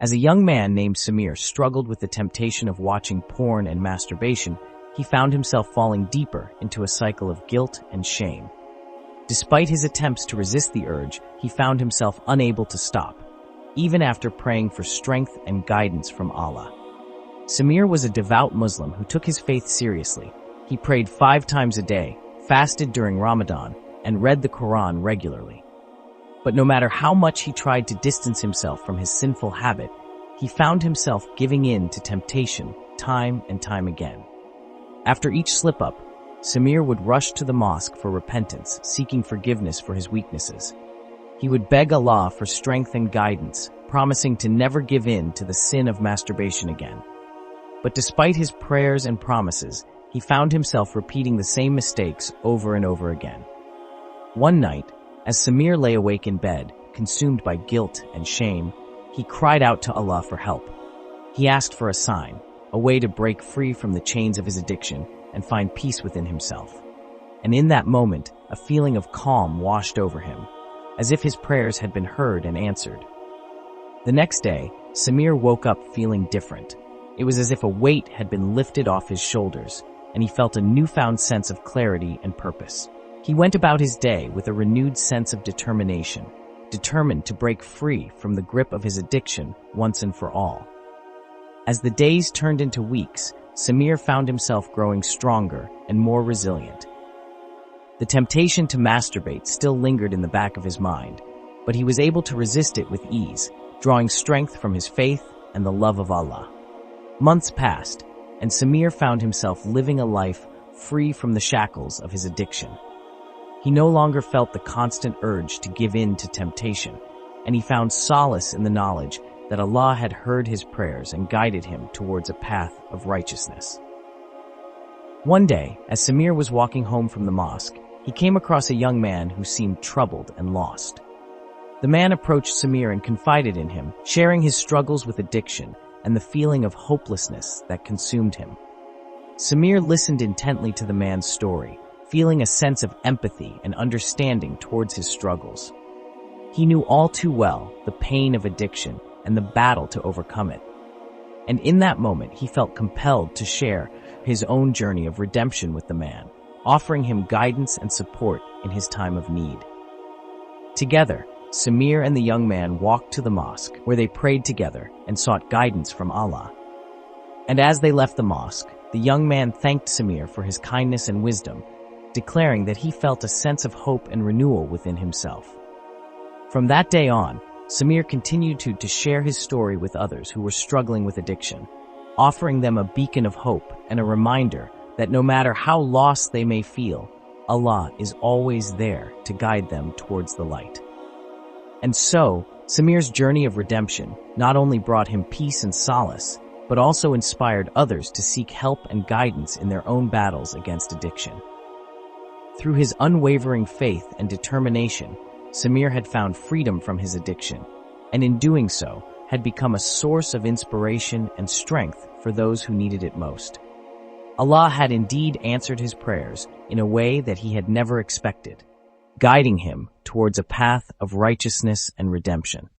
As a young man named Samir struggled with the temptation of watching porn and masturbation, he found himself falling deeper into a cycle of guilt and shame. Despite his attempts to resist the urge, he found himself unable to stop, even after praying for strength and guidance from Allah. Samir was a devout Muslim who took his faith seriously. He prayed 5 times a day, fasted during Ramadan, and read the Quran regularly. But no matter how much he tried to distance himself from his sinful habit, he found himself giving in to temptation time and time again. After each slip-up, Samir would rush to the mosque for repentance, seeking forgiveness for his weaknesses. He would beg Allah for strength and guidance, promising to never give in to the sin of masturbation again. But despite his prayers and promises, he found himself repeating the same mistakes over and over again. One night, as Samir lay awake in bed, consumed by guilt and shame, he cried out to Allah for help. He asked for a sign, a way to break free from the chains of his addiction and find peace within himself. And in that moment, a feeling of calm washed over him, as if his prayers had been heard and answered. The next day, Samir woke up feeling different. It was as if a weight had been lifted off his shoulders, and he felt a newfound sense of clarity and purpose. He went about his day with a renewed sense of determination, determined to break free from the grip of his addiction once and for all. As the days turned into weeks, Samir found himself growing stronger and more resilient. The temptation to masturbate still lingered in the back of his mind, but he was able to resist it with ease, drawing strength from his faith and the love of Allah. Months passed, and Samir found himself living a life free from the shackles of his addiction. He no longer felt the constant urge to give in to temptation, and he found solace in the knowledge that Allah had heard his prayers and guided him towards a path of righteousness. One day, as Samir was walking home from the mosque, he came across a young man who seemed troubled and lost. The man approached Samir and confided in him, sharing his struggles with addiction and the feeling of hopelessness that consumed him. Samir listened intently to the man's story, feeling a sense of empathy and understanding towards his struggles. He knew all too well the pain of addiction and the battle to overcome it. And in that moment, he felt compelled to share his own journey of redemption with the man, offering him guidance and support in his time of need. Together, Samir and the young man walked to the mosque, where they prayed together and sought guidance from Allah. And as they left the mosque, the young man thanked Samir for his kindness and wisdom, declaring that he felt a sense of hope and renewal within himself. From that day on, Samir continued to share his story with others who were struggling with addiction, offering them a beacon of hope and a reminder that no matter how lost they may feel, Allah is always there to guide them towards the light. And so, Samir's journey of redemption not only brought him peace and solace, but also inspired others to seek help and guidance in their own battles against addiction. Through his unwavering faith and determination, Samir had found freedom from his addiction, and in doing so, had become a source of inspiration and strength for those who needed it most. Allah had indeed answered his prayers in a way that he had never expected, guiding him towards a path of righteousness and redemption.